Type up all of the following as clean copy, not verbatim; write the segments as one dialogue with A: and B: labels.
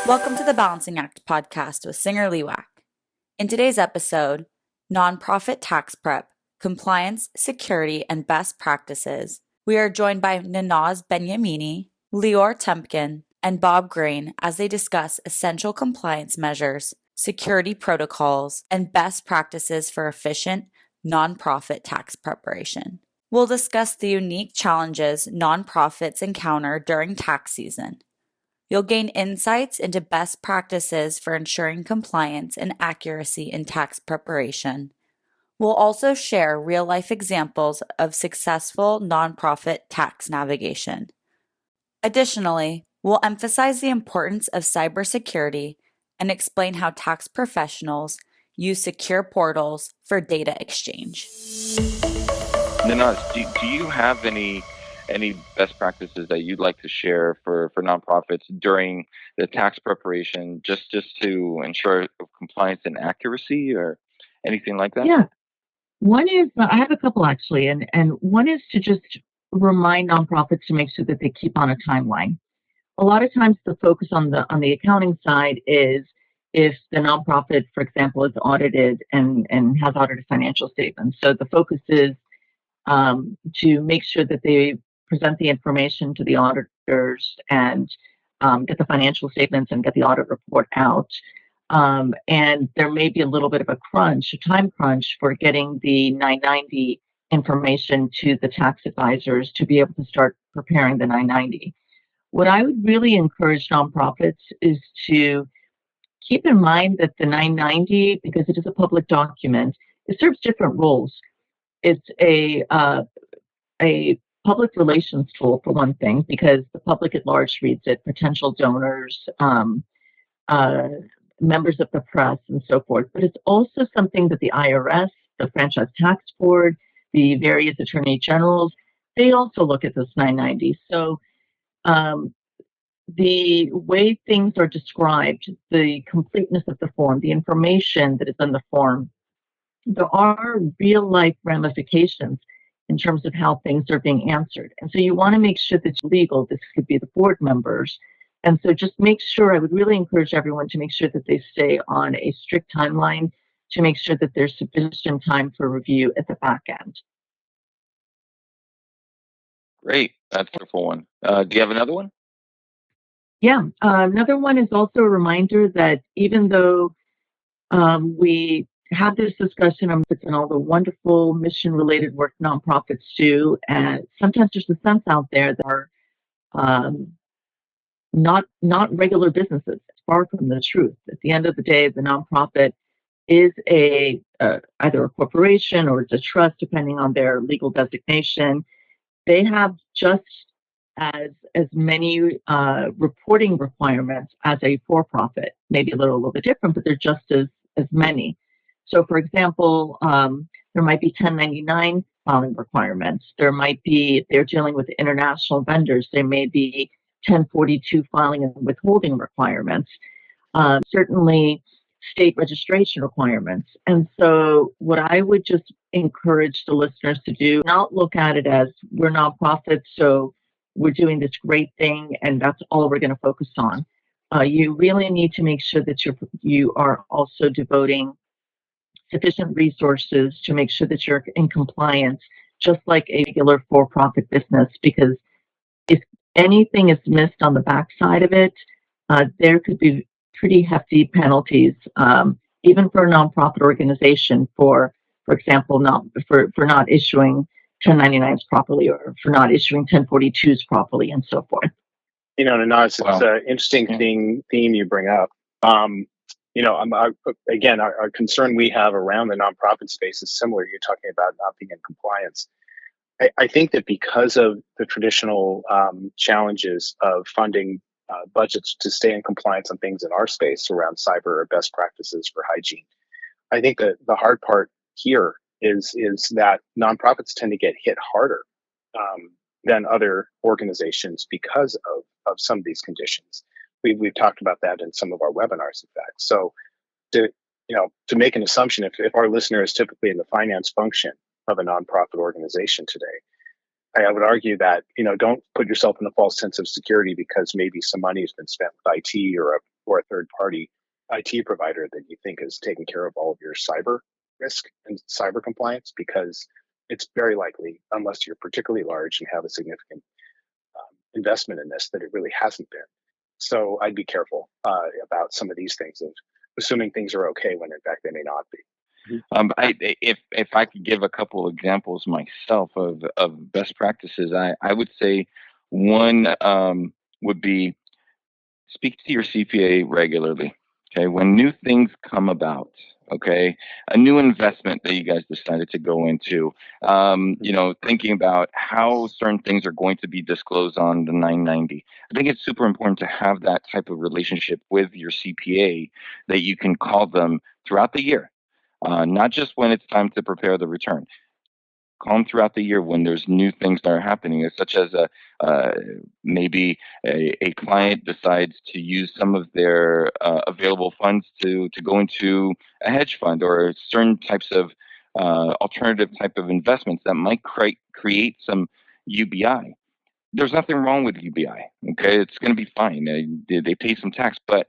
A: Welcome to the Balancing Act podcast with SingerLewak. In today's episode, Nonprofit Tax Prep, Compliance, Security, and Best Practices, we are joined by Nanaz Benyamini, Lior Temkin, and Bob Grain as they discuss essential compliance measures, security protocols, and best practices for efficient nonprofit tax preparation. We'll discuss the unique challenges nonprofits encounter during tax season. You'll gain insights into best practices for ensuring compliance and accuracy in tax preparation. We'll also share real-life examples of successful nonprofit tax navigation. Additionally, we'll emphasize the importance of cybersecurity and explain how tax professionals use secure portals for data exchange.
B: Nanaz, do you have any best practices that you'd like to share for nonprofits during the tax preparation, just to ensure compliance and accuracy, or anything like that?
C: Yeah, one is I have a couple actually, and one is to just remind nonprofits to make sure that they keep on a timeline. A lot of times, the focus on the accounting side is if the nonprofit, for example, is audited and has audited financial statements. So the focus is to make sure that they present the information to the auditors and get the financial statements and get the audit report out. And there may be a little bit of a time crunch for getting the 990 information to the tax advisors to be able to start preparing the 990. What I would really encourage nonprofits is to keep in mind that the 990, because it is a public document, it serves different roles. It's a public relations tool, for one thing, because the public at large reads it, potential donors, members of the press, and so forth. But it's also something that the IRS, the Franchise Tax Board, the various attorney generals, they also look at this 990. So the way things are described, the completeness of the form, the information that is in the form, there are real life ramifications in terms of how things are being answered. And so you want to make sure that it's legal. This could be the board members. And so just make sure, I would really encourage everyone to make sure that they stay on a strict timeline to make sure that there's sufficient time for review at the back end.
B: Great, that's a wonderful one. Do you have another one?
C: Yeah, another one is also a reminder that even though we have this discussion on and all the wonderful mission-related work nonprofits do, and sometimes there's a sense out there that are not regular businesses. It's far from the truth. At the end of the day, the nonprofit is either a corporation or it's a trust, depending on their legal designation. They have just as many reporting requirements as a for-profit. Maybe a little bit different, but they're just as many. So, for example, there might be 1099 filing requirements. There might be, if they're dealing with international vendors, there may be 1042 filing and withholding requirements. Certainly state registration requirements. And so what I would just encourage the listeners to do, not look at it as we're nonprofits, so we're doing this great thing and that's all we're going to focus on. You really need to make sure that you are also devoting sufficient resources to make sure that you're in compliance, just like a regular for-profit business, because if anything is missed on the backside of it, there could be pretty hefty penalties, even for a nonprofit organization, for example, not issuing 1099s properly or for not issuing 1042s properly and so forth.
D: You know, Nanaz, it's an interesting theme you bring up. Again, our concern we have around the nonprofit space is similar. You're talking about not being in compliance. I think that because of the traditional challenges of funding budgets to stay in compliance on things in our space around cyber or best practices for hygiene, I think that the hard part here is that nonprofits tend to get hit harder than other organizations because of some of these conditions. We've talked about that in some of our webinars, in fact. So to make an assumption, if our listener is typically in the finance function of a nonprofit organization today, I would argue that, don't put yourself in a false sense of security because maybe some money has been spent with IT or or a third party IT provider that you think is taking care of all of your cyber risk and cyber compliance, because it's very likely, unless you're particularly large and have a significant investment in this, that it really hasn't been. So I'd be careful about some of these things of assuming things are okay when in fact they may not be.
B: If I could give a couple examples myself of best practices, I would say one would be speak to your CPA regularly. Okay, when new things come about, okay, a new investment that you guys decided to go into, thinking about how certain things are going to be disclosed on the 990. I think it's super important to have that type of relationship with your CPA that you can call them throughout the year, not just when it's time to prepare the return. Call them throughout the year when there's new things that are happening, such as maybe a client decides to use some of their available funds to go into a hedge fund or certain types of alternative type of investments that might create some UBI. There's nothing wrong with UBI. Okay, it's going to be fine. They pay some tax, but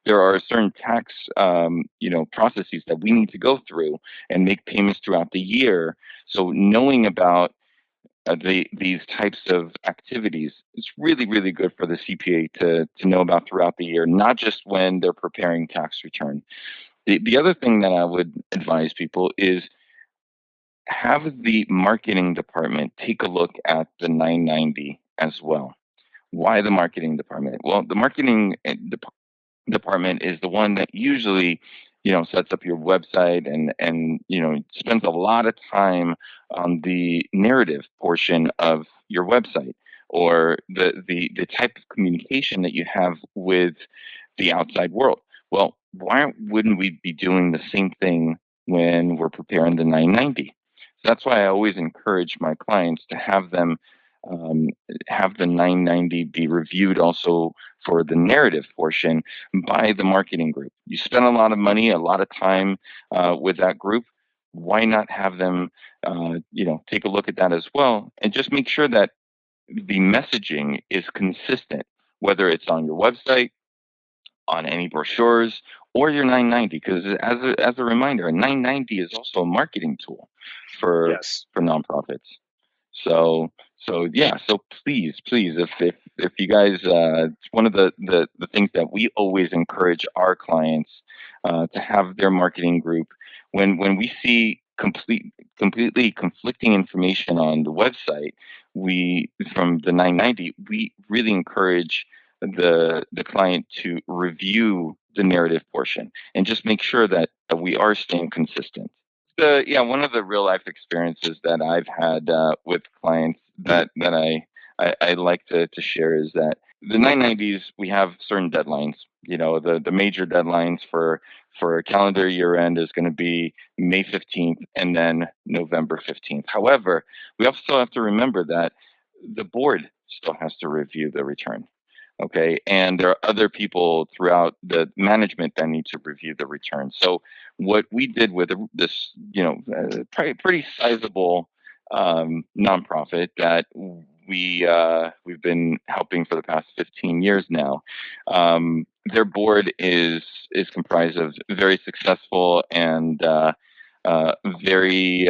B: there are certain tax, processes that we need to go through and make payments throughout the year. So knowing about these types of activities is really, really good for the CPA to know about throughout the year, not just when they're preparing tax return. The other thing that I would advise people is have the marketing department take a look at the 990 as well. Why the marketing department? Well, the marketing department is the one that usually, sets up your website and spends a lot of time on the narrative portion of your website, or the type of communication that you have with the outside world. Well, why wouldn't we be doing the same thing when we're preparing the 990? That's why I always encourage my clients to have them have the 990 be reviewed also for the narrative portion by the marketing group. You spend a lot of money, a lot of time with that group. Why not have them, take a look at that as well, and just make sure that the messaging is consistent, whether it's on your website, on any brochures, or your 990. Because as a reminder, a 990 is also a marketing tool for
D: Yes.
B: for nonprofits. So yeah, so please, if you guys, it's one of the things that we always encourage our clients to have their marketing group when we see completely conflicting information on the website, we from the 990, we really encourage the client to review the narrative portion and just make sure that we are staying consistent. One of the real life experiences that I've had with clients that I like to share is that the 990s, we have certain deadlines. The major deadlines for calendar year end is going to be May 15th and then November 15th. However, we also have to remember that the board still has to review the return. Okay, and there are other people throughout the management that need to review the return. So what we did with this, pretty sizable nonprofit that we've been helping for the past 15 years now. Their board is comprised of very successful and very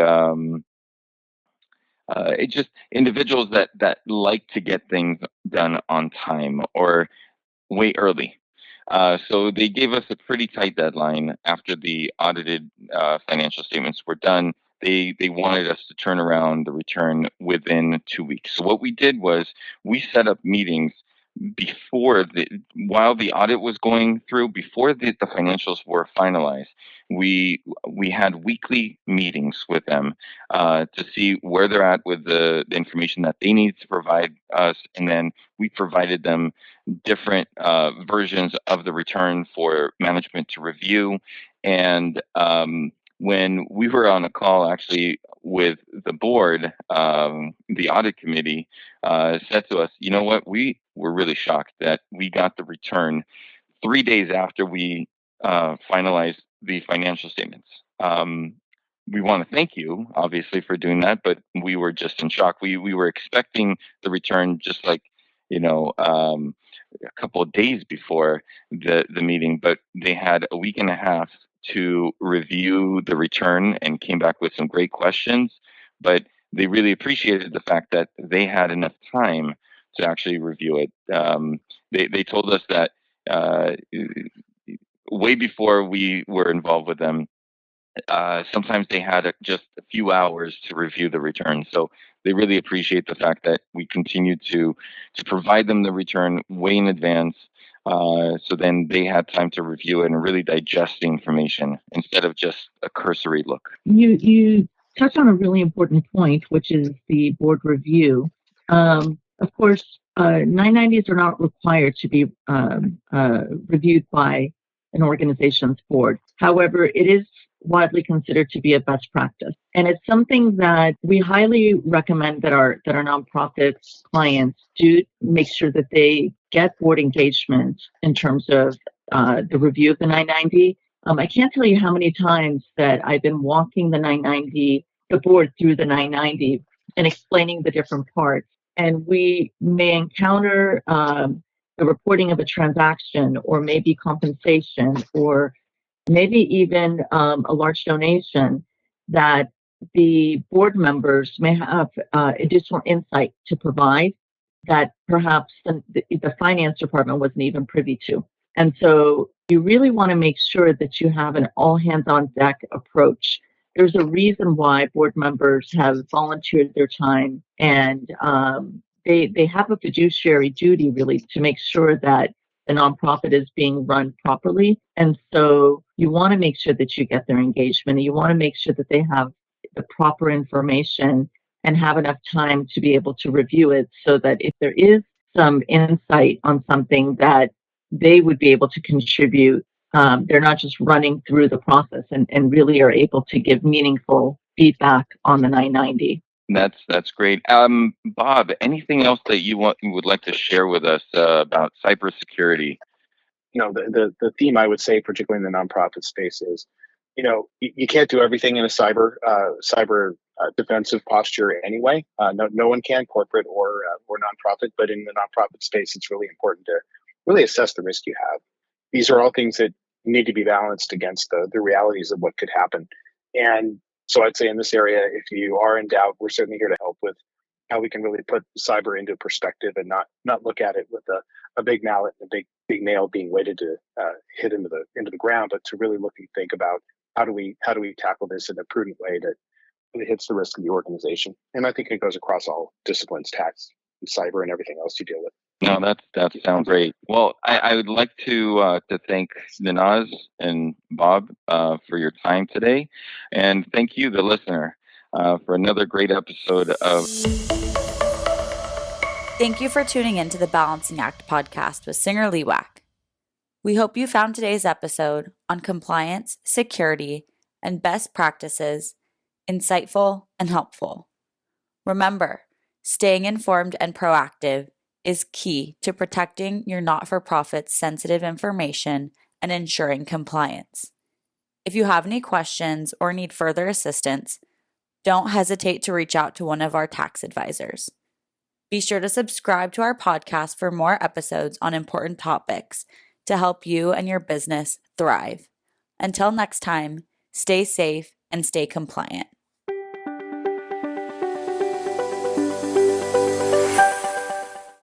B: it's just individuals that like to get things done on time or way early. So they gave us a pretty tight deadline after the audited financial statements were done. They wanted us to turn around the return within 2 weeks. So what we did was we set up meetings while the audit was going through, before the financials were finalized. We had weekly meetings with them to see where they're at with the information that they need to provide us, and then we provided them different versions of the return for management to review. And when we were on a call actually with the board, the audit committee said to us, you know what, we were really shocked that we got the return 3 days after we finalized the financial statements. We want to thank you, obviously, for doing that, but we were just in shock. We were expecting the return just like, a couple of days before the meeting, but they had a week and a half to review the return and came back with some great questions. But they really appreciated the fact that they had enough time to actually review it. They told us that way before we were involved with them, sometimes they had just a few hours to review the return. So they really appreciate the fact that we continue to provide them the return way in advance. So then they had time to review it and really digest the information instead of just a cursory look.
C: You touch on a really important point, which is the board review. Of course, 990s are not required to be reviewed by an organization's board. However, it is widely considered to be a best practice. And it's something that we highly recommend that our nonprofits clients do make sure that they get board engagement in terms of the review of the 990. I can't tell you how many times that I've been walking the board through the 990 and explaining the different parts. And we may encounter the reporting of a transaction, or maybe compensation, or maybe even a large donation that the board members may have additional insight to provide that perhaps the finance department wasn't even privy to. And so you really want to make sure that you have an all hands on deck approach. There's a reason why board members have volunteered their time, and they have a fiduciary duty really to make sure that the nonprofit is being run properly. And so you want to make sure that you get their engagement, and you want to make sure that they have the proper information and have enough time to be able to review it, so that if there is some insight on something that they would be able to contribute, they're not just running through the process, and really are able to give meaningful feedback on the 990.
B: That's great. Bob, anything else that you would like to share with us about cybersecurity?
D: The theme I would say, particularly in the nonprofit space, is, you can't do everything in a cyber defensive posture anyway. No one can, corporate or nonprofit. But in the nonprofit space, it's really important to really assess the risk you have. These are all things that need to be balanced against the realities of what could happen. And so I'd say in this area, if you are in doubt, we're certainly here to help with how we can really put cyber into perspective and not look at it with a big mallet and a big nail being waited to hit into the ground, but to really look and think about how do we tackle this in a prudent way that really hits the risk of the organization. And I think it goes across all disciplines, tax, cyber, and everything else you deal with.
B: No, that sounds great. Well, I would like to thank Nanaz and Bob for your time today, and thank you, the listener, for another great episode of.
A: Thank you for tuning in to the Balancing Act podcast with SingerLewak. We hope you found today's episode on compliance, security, and best practices insightful and helpful. Remember, staying informed and proactive is key to protecting your not-for-profit's sensitive information and ensuring compliance. If you have any questions or need further assistance, don't hesitate to reach out to one of our tax advisors. Be sure to subscribe to our podcast for more episodes on important topics to help you and your business thrive. Until next time, stay safe and stay compliant.